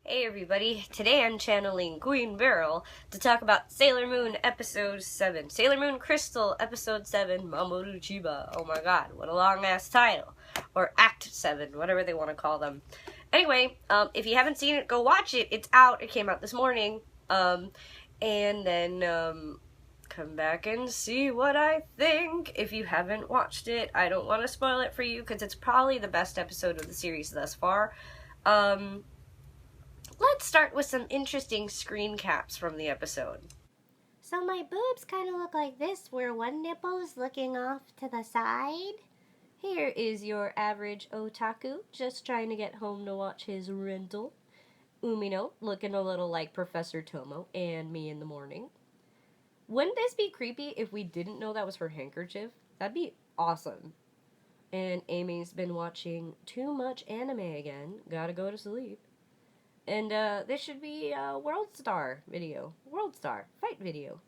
Hey everybody, today I'm channeling Queen Beryl to talk about Sailor Moon Episode 7. Sailor Moon Crystal Episode 7, Mamoru Chiba. Oh my god, what a long ass title. Or Act 7, whatever they want to call them. Anyway, if you haven't seen it, go watch it. It's out. It came out this morning. And then come back and see what I think. If you haven't watched it, I don't want to spoil it for you because it's probably the best episode of the series thus far. Let's start with some interesting screen caps from the episode. So my boobs kind of look like this, where one nipple is looking off to the side. Here is your average otaku, just trying to get home to watch his rental. Umino, looking a little like Professor Tomo and me in the morning. Wouldn't this be creepy if we didn't know that was her handkerchief? That'd be awesome. And Amy's been watching too much anime again. Gotta go to sleep. And this should be a World Star video. World Star fight video.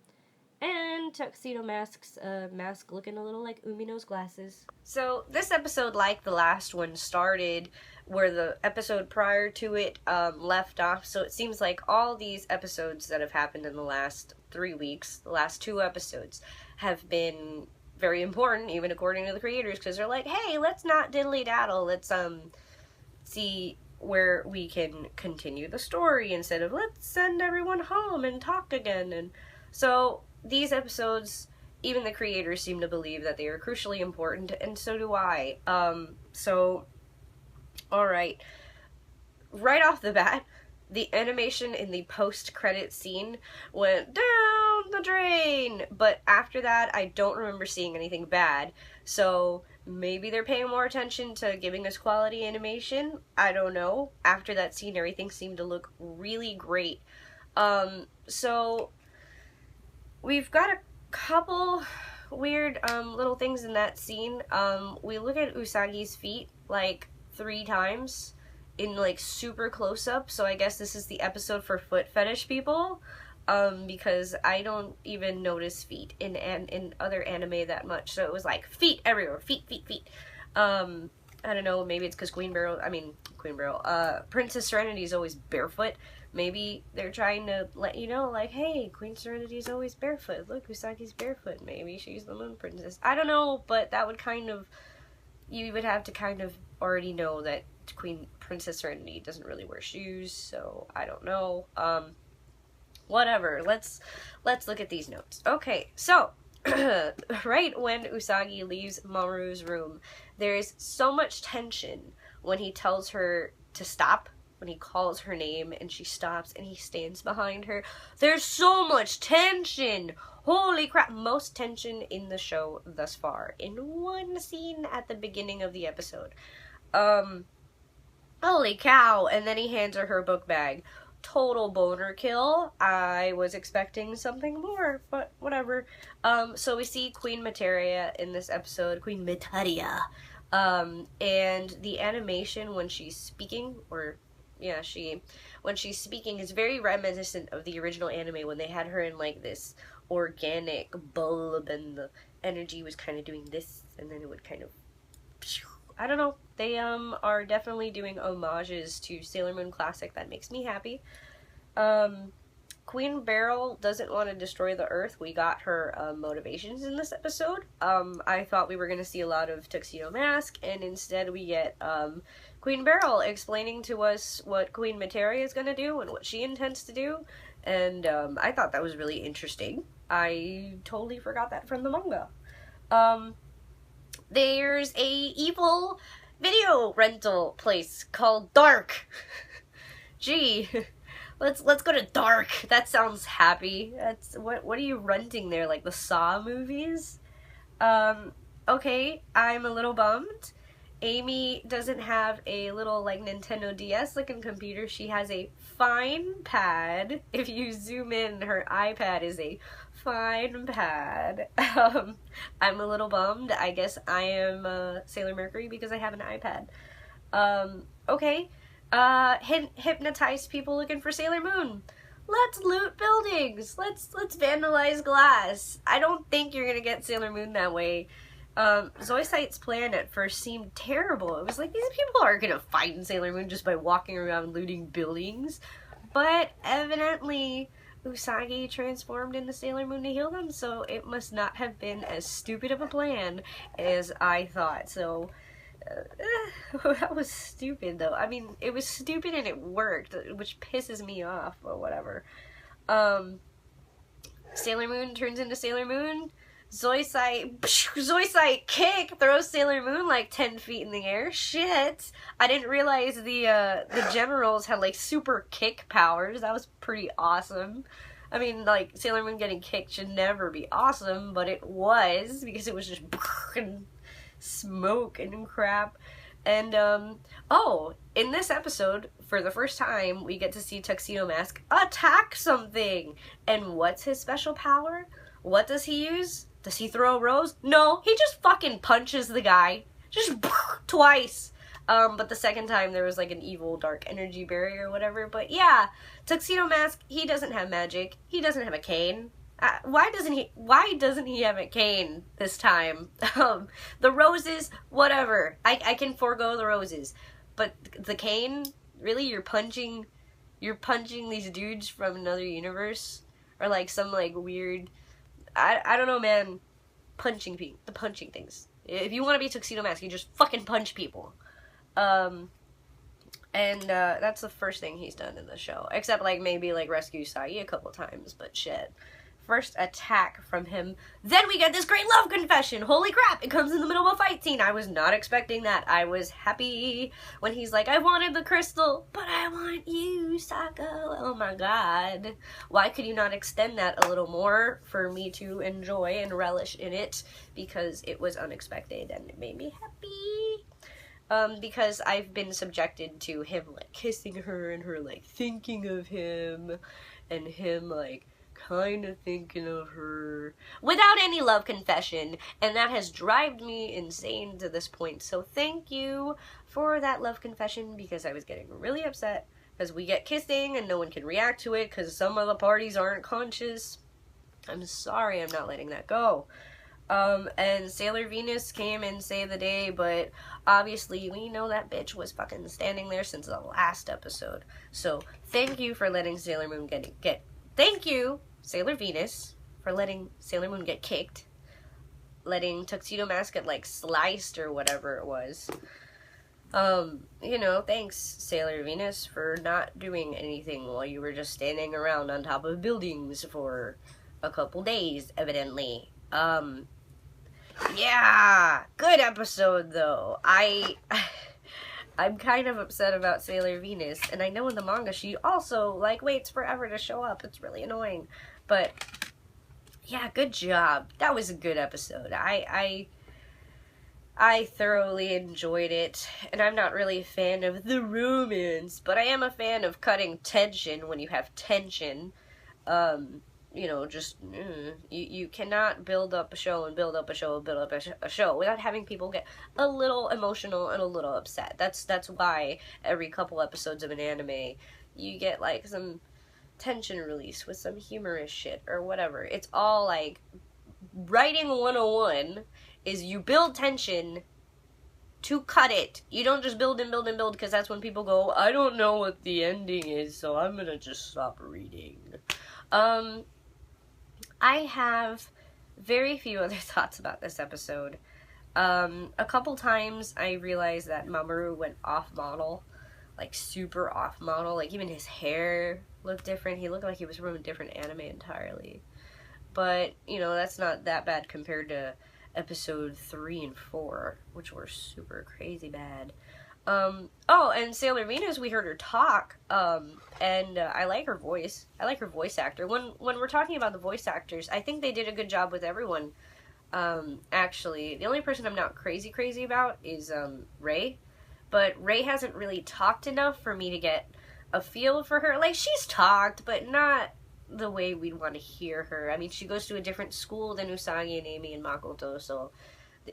And Tuxedo Mask's mask looking a little like Umino's glasses. So this episode, like the last one, started where the episode prior to it left off. So it seems like all these episodes that have happened in the last 3 weeks, the last 2 episodes, have been very important, even according to the creators, because they're like, hey, let's not diddly-daddle. Let's see where we can continue the story instead of let's send everyone home and talk again. And so these episodes, even the creators seem to believe that they are crucially important, and so do I. Alright. Right off the bat, the animation in the post-credit scene went down the drain, but after that I don't remember seeing anything bad. So maybe they're paying more attention to giving us quality animation. I don't know. After that scene, everything seemed to look really great. So we've got a couple weird little things in that scene. We look at Usagi's feet like 3 times in like super close up. So I guess this is the episode for foot fetish people. Because I don't even notice feet in other anime that much. So it was like feet everywhere. Feet. I don't know, maybe it's because Princess Serenity is always barefoot. Maybe they're trying to let you know, like, hey, Queen Serenity is always barefoot. Look, Usagi's barefoot. Maybe she's the Moon Princess. I don't know, but that would you would have to kind of already know that Princess Serenity doesn't really wear shoes, so I don't know. Whatever, let's look at these notes. Okay, so, right when Usagi leaves Mamoru's room, there's so much tension when he tells her to stop, when he calls her name and she stops and he stands behind her. There's so much tension! Holy crap, most tension in the show thus far, in one scene at the beginning of the episode. Holy cow, and then he hands her book bag. Total boner kill. I was expecting something more, but whatever. So we see Queen Materia in this episode. Queen Materia. And the animation when she's speaking, when she's speaking is very reminiscent of the original anime when they had her in like this organic bulb and the energy was kind of doing this and then it would kind of, I don't know. They are definitely doing homages to Sailor Moon Classic. That makes me happy. Queen Beryl doesn't want to destroy the Earth. We got her motivations in this episode. I thought we were going to see a lot of Tuxedo Mask, and instead we get Queen Beryl explaining to us what Queen Materia is going to do and what she intends to do. And I thought that was really interesting. I totally forgot that from the manga. There's a evil video rental place called Dark. Gee, let's go to Dark. That sounds happy. That's what are you renting there? Like the Saw movies? Okay, I'm a little bummed. Amy doesn't have a little like Nintendo DS looking computer. She has a fine pad. If you zoom in, her iPad is a fine pad. I'm a little bummed. I guess I am Sailor Mercury because I have an iPad. Okay. Hypnotize people looking for Sailor Moon. Let's loot buildings. Let's vandalize glass. I don't think you're gonna get Sailor Moon that way. Zoisite's plan at first seemed terrible. It was like, these people aren't gonna fight in Sailor Moon just by walking around looting buildings. But evidently, Usagi transformed into Sailor Moon to heal them, so it must not have been as stupid of a plan as I thought. So, that was stupid, though. I mean, it was stupid and it worked, which pisses me off, or whatever. Sailor Moon turns into Sailor Moon. Zoisite kick throws Sailor Moon like 10 feet in the air. Shit. I didn't realize the generals had like super kick powers. That was pretty awesome. I mean, like, Sailor Moon getting kicked should never be awesome, but it was, because it was just and smoke and crap. And, in this episode, for the first time, we get to see Tuxedo Mask attack something. And what's his special power? What does he use? Does he throw a rose? No, he just fucking punches the guy. Just twice. But the second time there was like an evil dark energy barrier or whatever. But yeah, Tuxedo Mask, he doesn't have magic. He doesn't have a cane. Why doesn't he have a cane this time? The roses, whatever. I can forego the roses. But the cane, really? You're punching these dudes from another universe? Or like some like weird, I don't know, man. Punching things. If you want to be Tuxedo Mask, you just fucking punch people. That's the first thing he's done in the show. Except, like, maybe, like, rescue Usagi a couple times, but shit. First attack from him. Then we get this great love confession. Holy crap, it comes in the middle of a fight scene. I was not expecting that. I was happy when he's like, I wanted the crystal, but I want you, Sako. Oh my god. Why could you not extend that a little more for me to enjoy and relish in it? Because it was unexpected and it made me happy. Because I've been subjected to him, like, kissing her and her, like, thinking of him and him, like, kind of thinking of her without any love confession, and that has driven me insane to this point. So thank you for that love confession, because I was getting really upset because we get kissing and no one can react to it because some of the parties aren't conscious. I'm sorry, I'm not letting that go. And Sailor Venus came and saved the day, but obviously we know that bitch was fucking standing there since the last episode. So thank you for letting Sailor Moon get thank you, Sailor Venus, for letting Sailor Moon get kicked. Letting Tuxedo Mask get, like, sliced or whatever it was. Thanks, Sailor Venus, for not doing anything while you were just standing around on top of buildings for a couple days, evidently. Yeah, good episode, though. I'm kind of upset about Sailor Venus, and I know in the manga she also, like, waits forever to show up. It's really annoying. But, yeah, good job. That was a good episode. I thoroughly enjoyed it, and I'm not really a fan of the romance, but I am a fan of cutting tension when you have tension. You cannot build up a show and build up a show and build up a show without having people get a little emotional and a little upset. That's why every couple episodes of an anime, you get, like, some tension release with some humorous shit or whatever. It's all, like, writing 101 is you build tension to cut it. You don't just build and build and build, because that's when people go, I don't know what the ending is, so I'm gonna just stop reading. I have very few other thoughts about this episode. A couple times I realized that Mamoru went off-model, like super off-model, like even his hair looked different. He looked like he was from a different anime entirely. But, that's not that bad compared to episode 3 and 4, which were super crazy bad. And Sailor Venus, we heard her talk, and I like her voice. I like her voice actor. When we're talking about the voice actors, I think they did a good job with everyone. Actually, the only person I'm not crazy about is, Rei. But Rei hasn't really talked enough for me to get a feel for her. Like, she's talked, but not the way we'd want to hear her. I mean, she goes to a different school than Usagi and Amy and Makoto, so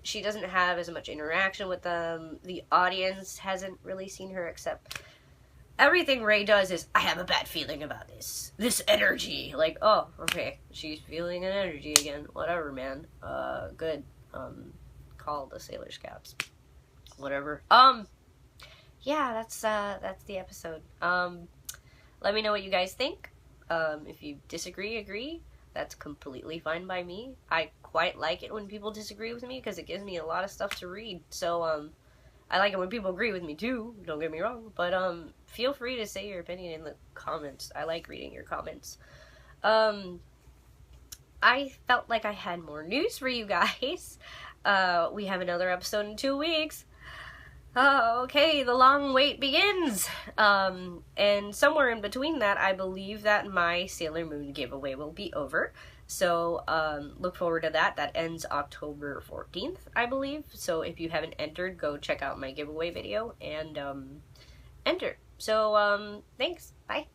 she doesn't have as much interaction with them. The audience hasn't really seen her, except everything Rei does is, I have a bad feeling about this. This energy. Like, oh, okay, she's feeling an energy again. Whatever, man. Good. called the Sailor Scouts. Whatever. Yeah, that's the episode. Let me know what you guys think. If you disagree, agree, that's completely fine by me. I quite like it when people disagree with me because it gives me a lot of stuff to read. So, I like it when people agree with me too, don't get me wrong. But, feel free to say your opinion in the comments. I like reading your comments. I felt like I had more news for you guys. We have another episode in 2 weeks. Okay, the long wait begins. And somewhere in between that, I believe that my Sailor Moon giveaway will be over. So, look forward to that. That ends October 14th, I believe. So, if you haven't entered, go check out my giveaway video and, enter. So, thanks. Bye.